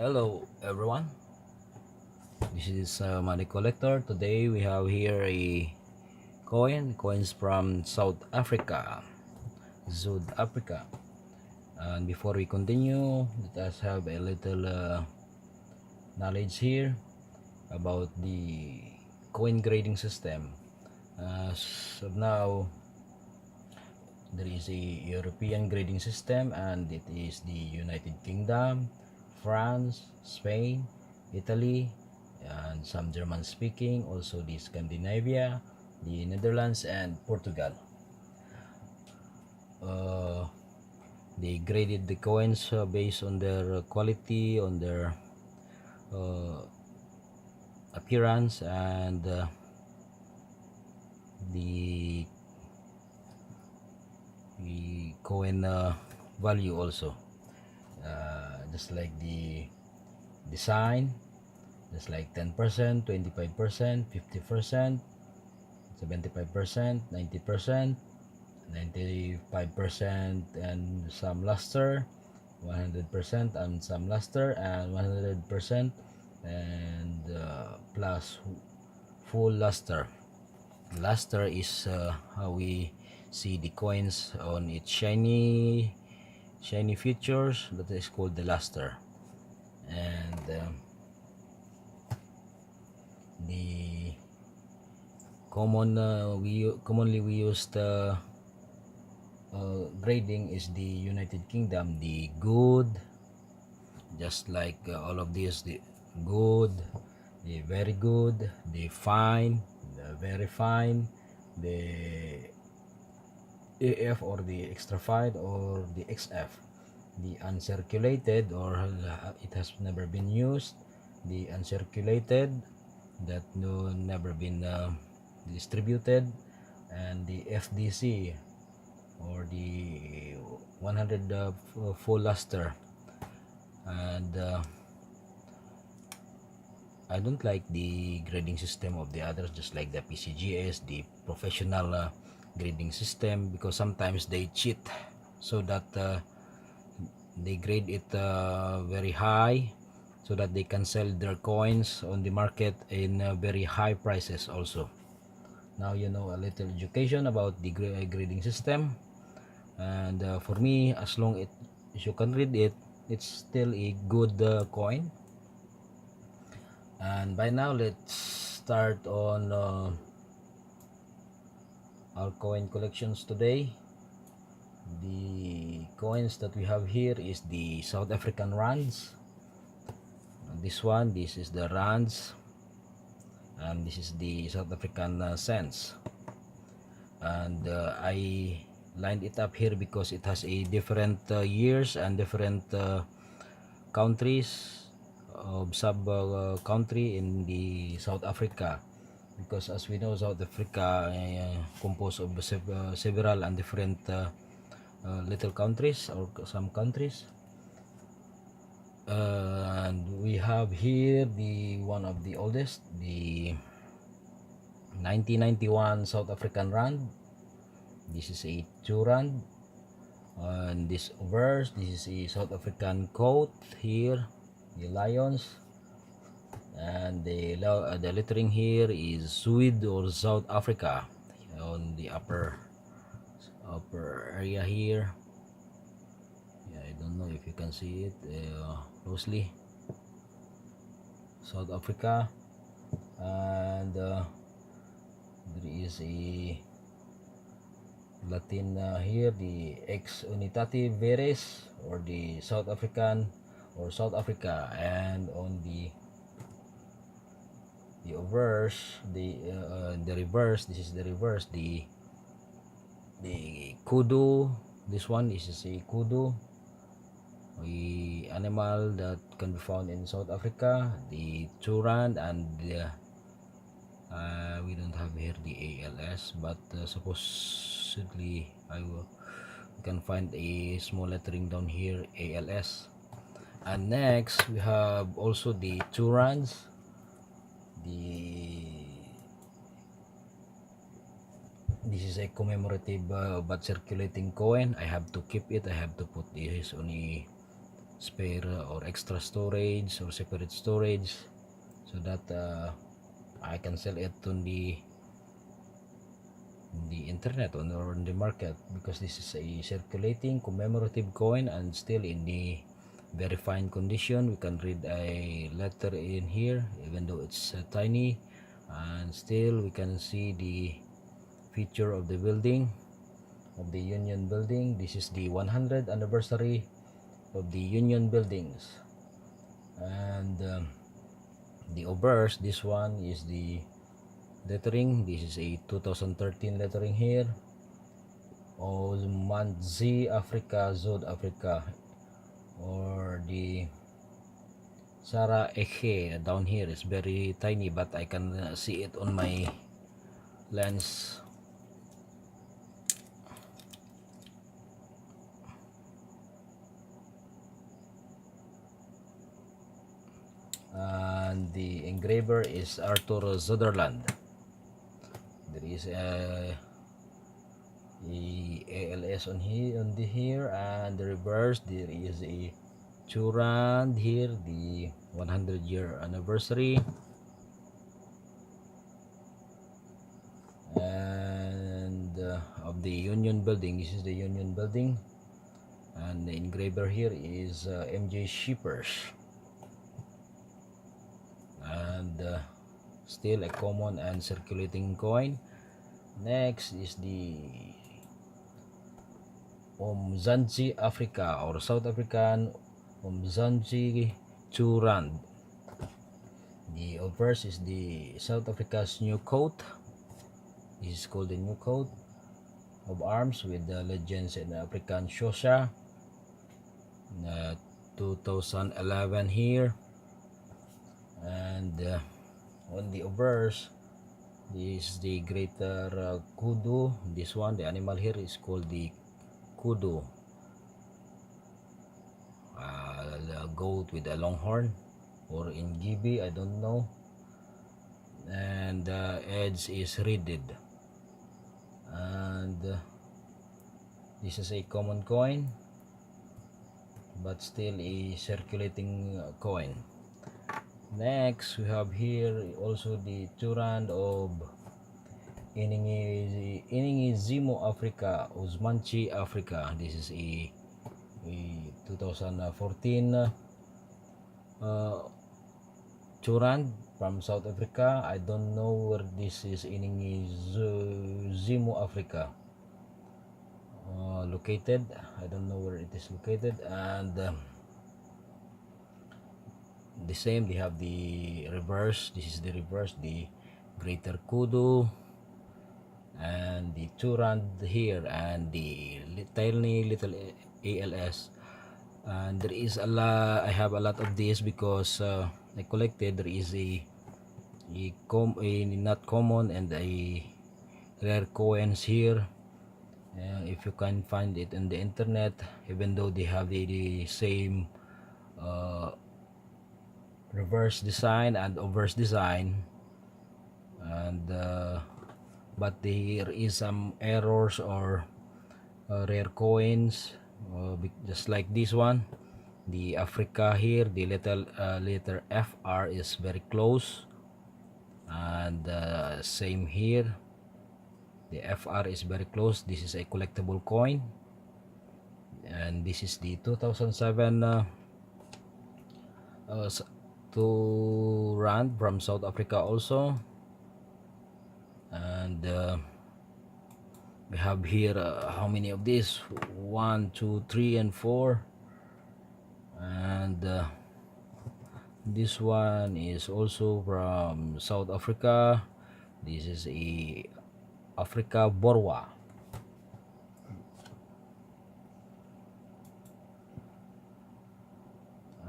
Hello everyone, this is Money Collector. Today we have here a coins from South Africa, Zuid Africa. And before we continue, let us have a little knowledge here about the coin grading system. As of now, there is a European grading system, and it is the United Kingdom, France, Spain, Italy, and some German speaking, also the Scandinavia, the Netherlands, and Portugal. They graded the coins based on their quality, on their uh, appearance, and the coin value also, just like the design, just like 10%, 25%, 50%, 75%, 90%, 95%, and some luster, 100% and some luster, and 100% and plus full luster. Luster is how we see the coins on its shiny features. That is called the luster. And the commonly we used grading is the United Kingdom, the good, just like all of these, the good, the very good, the fine, the very fine, the AF or the extra fine, or the XF, the uncirculated, or it has never been used, the uncirculated, that never been distributed, and the FDC, or the 100 full luster. And I don't like the grading system of the others, just like the PCGS, the professional grading system, because sometimes they cheat so that they grade it very high, so that they can sell their coins on the market in very high prices also. Now you know a little education about the grading system, and for me, as long as you can read it, it's still a good coin. And by now, let's start on our coin collections today. The coins that we have here is the South African Rands. This is the Rands, and this is the South African cents. And I lined it up here because it has a different years and different countries of sub country in the South Africa, because as we know, South Africa composed of several and different little countries, or some countries. And we have here the one of the oldest, the 1991 South African Rand. This is a 2 Rand. And this is a South African coat here, the lions, and the lettering here is Zuid or South Africa on the upper area here. Yeah, I don't know if you can see it closely. South Africa. And there is a Latin here, the ex unitatis veres, or the South African or South Africa. And on the reverse, the reverse, this is the reverse, the kudu. This one is a kudu, a animal that can be found in South Africa, the 2 Rand. And we don't have here the ALS, but supposedly we can find a small lettering down here, ALS. And next we have also the 2 Rands, this is a commemorative but circulating coin. I have to keep it, I have to put this on a spare or extra storage or separate storage, so that I can sell it on the internet or on the market, because this is a circulating commemorative coin and still in the very fine condition. We can read a letter in here even though it's tiny, and still we can see the feature of the building, of the Union building. This is the 100th anniversary of the Union buildings. And the obverse, this one is the lettering. This is a 2013 lettering here. Olmanzi Africa, Zuid-Afrika, or the Sara Eche down here is very tiny, but I can see it on my lens. And the engraver is Arthur Sutherland. There is a ALS on here, and the reverse there is a Rand here, the 100-year anniversary, and of the Union building. This is the Union building, and the engraver here is MJ Shippers, and still a common and circulating coin. Next is the Umzanzi Africa, or South African Umzanzi Rand. The obverse is the South Africa's new coat. This is called the new coat of arms with the legends in African Shosha. 2011 here. And on the obverse, this is the greater kudu. This one, the animal here is called the kudu, a goat with a long horn, or in Gibi, I don't know. And the edge is reeded. And this is a common coin, but still a circulating coin. Next, we have here also the Rand of Zimo Africa, Usmanchi Africa. This is a 2014 Rand from South Africa. I don't know where this is Zimo Africa located. I don't know where it is located. And the same, they have the reverse. This is the reverse, the greater kudu, and the Rand here, and the tiny little ALS. And there is a lot, I have a lot of this because I collected. There is a not common and a rare coins here. If you can find it on the internet, even though they have the same reverse design and obverse design, and but there is some errors or rare coins, just like this one, the Africa here, the letter FR is very close, and same here, the FR is very close. This is a collectible coin, and this is the 2007 Rand from South Africa also. And we have here how many of these? 1, 2, 3, and 4. And this one is also from South Africa. This is a Africa Borwa.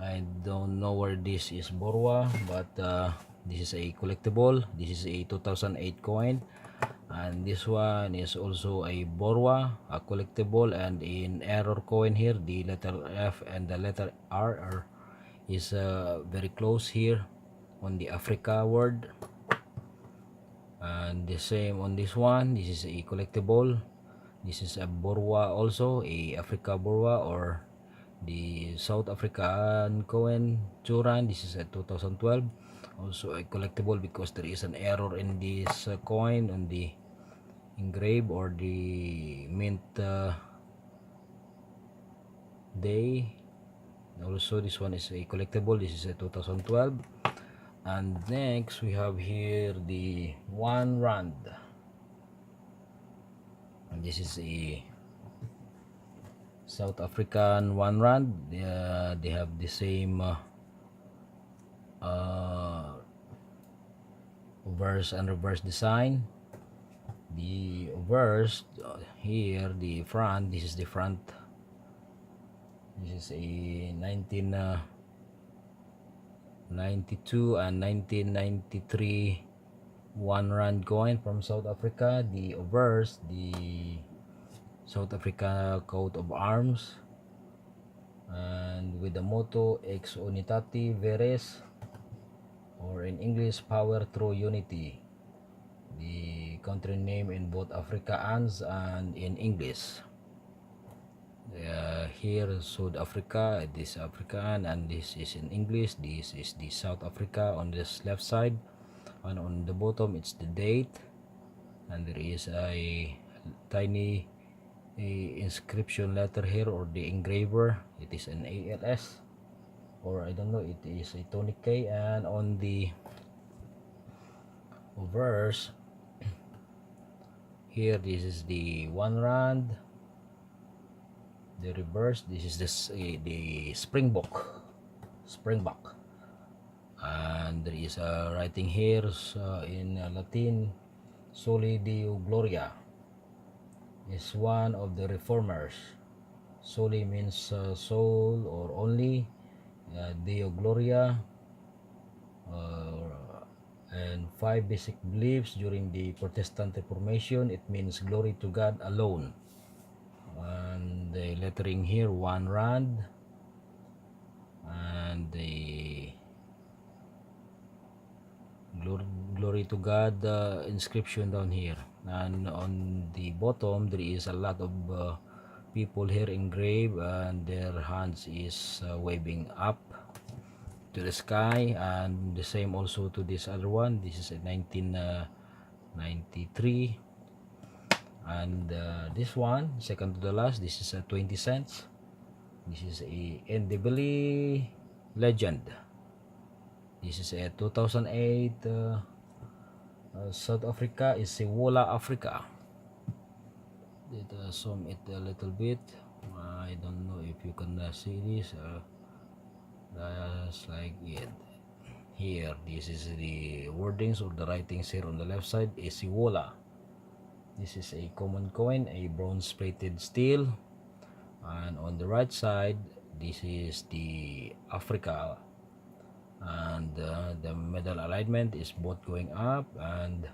I don't know where this is Borwa, but this is a collectible. This is a 2008 coin, and this one is also a Borwa, a collectible, and in error coin here, the letter F and the letter R is very close here on the Africa word. And the same on this one. This is a collectible. This is a Borwa also, a Africa Borwa, or The South African coin 2 rand, this is at 2012. Also a collectible because there is an error in this coin on the engrave or the mint day. Also this one is a collectible, this is a 2012. And next we have here the 1 rand, and this is a South African 1 rand. They have the same verse and reverse design. The verse here, the front, this is the front. This is a 1992 and 1993 1 rand coin from South Africa. The verse, the South Africa coat of arms, and with the motto Ex Unitate Veres, or in English, power through unity. The country name in both Afrikaans and in English. Here South Africa, this Afrikaan, and this is in English. This is the South Africa on this left side, and on the bottom it's the date, and there is a tiny inscription letter here, or the engraver. It is an ALS, or I don't know, it is a Tony K. And on the verse here, this is the 1 rand. The reverse, this is the Springbok, and there is a writing here in Latin, Soli Deo Gloria, is one of the reformers. Soli means soul or only, Deo Gloria, and 5 basic beliefs during the Protestant Reformation. It means glory to God alone. And the lettering here, 1 rand, and the glory to God inscription down here. And on the bottom there is a lot of people here engraved, and their hands is waving up to the sky, and the same also to this other one. This is a 1993. And this one, second to the last, this is a 20 cents. This is a Ndebele legend. This is a 2008 South Africa is Wola Africa. Let us zoom it a little bit. I don't know if you can see this. That's like it. Here, this is the wordings or the writings here on the left side is Wola. This is a common coin, a bronze plated steel, and on the right side this is the Africa, and the medal alignment is both going up. And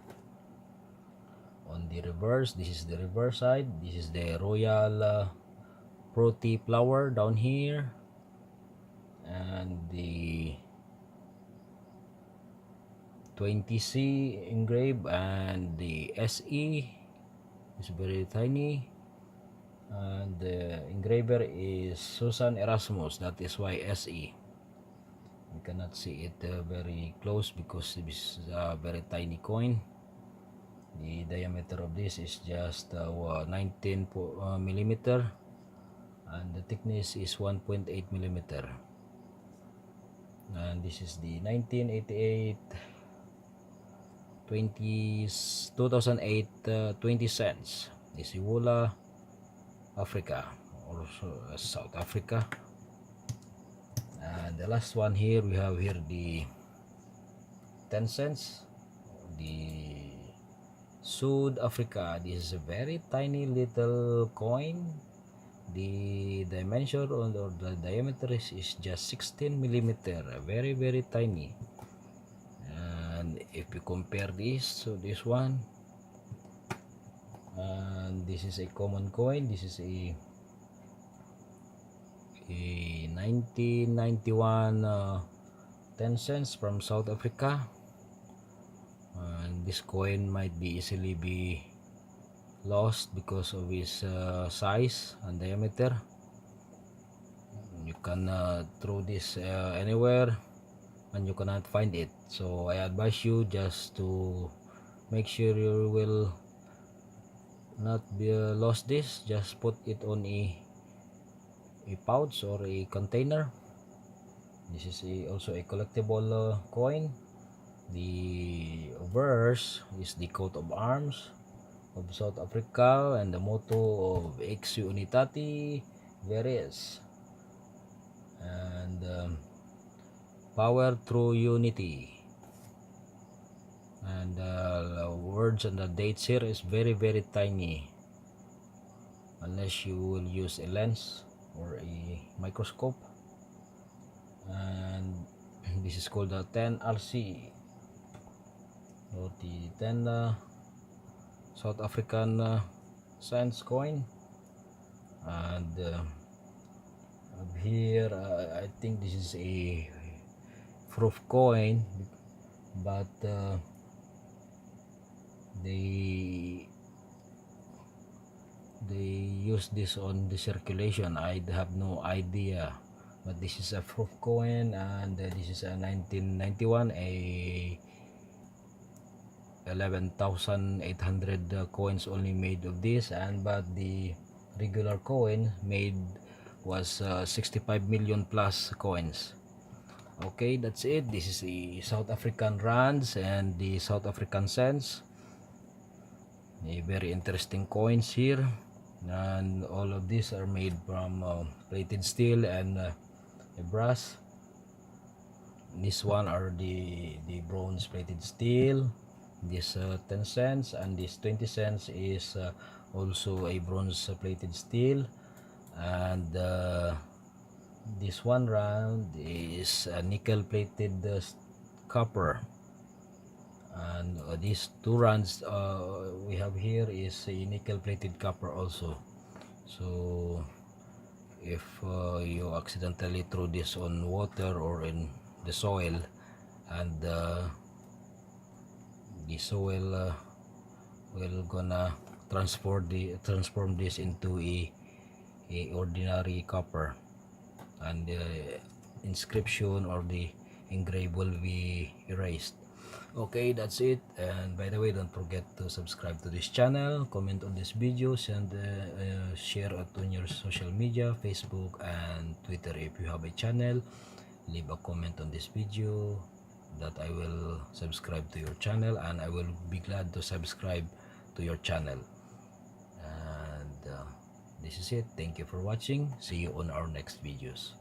on the reverse, this is the reverse side, this is the royal Proti flower down here, and the 20C engraved, and the SE is very tiny, and the engraver is Susan Erasmus. That is why SE. You cannot see it very close because this is a very tiny coin. The diameter of this is just 19 millimeter, and the thickness is 1.8 millimeter. And this is the 1988 2008 20 cents. This is Wola Africa, also South Africa. And the last one here, we have here the 10 cents, the South Africa. This is a very tiny little coin. The dimension or the diameter is just 16 millimeter, very tiny. And if you compare this to this one, and this is a common coin, this is a 1991 10 cents from South Africa, and this coin might be easily be lost because of its size and diameter. You can throw this anywhere and you cannot find it. So I advise you just to make sure you will not be lost this. Just put it on a pouch or a container. This is also a collectible coin. The verse is the coat of arms of South Africa and the motto of Ex Unitate Veris, and power through unity. And the words and the dates here is very tiny, unless you will use a lens or a microscope. And this is called the 10RC, or the 10 South African cents coin. And up here I think this is a proof coin, but they use this on the circulation. I have no idea, but this is a proof coin, and this is a 1991, a 11,800 coins only made of this, and but the regular coin made was 65 million plus coins. Okay, that's it. This is the South African rands and the South African cents. A very interesting coins here, and all of these are made from plated steel and brass. This one are the bronze plated steel. This 10 cents and this 20 cents is also a bronze plated steel, and this one round is a nickel plated copper, and these two rounds we have here is a nickel plated copper also. So if you accidentally throw this on water or in the soil, and the soil will gonna transform this into a ordinary copper, and the inscription or the engrave will be erased. Okay, that's it. And by the way, don't forget to subscribe to this channel, comment on this videos, and share it on your social media, Facebook and Twitter. If you have a channel, leave a comment on this video that I will subscribe to your channel, and I will be glad to subscribe to your channel. And this is it. Thank you for watching. See you on our next videos.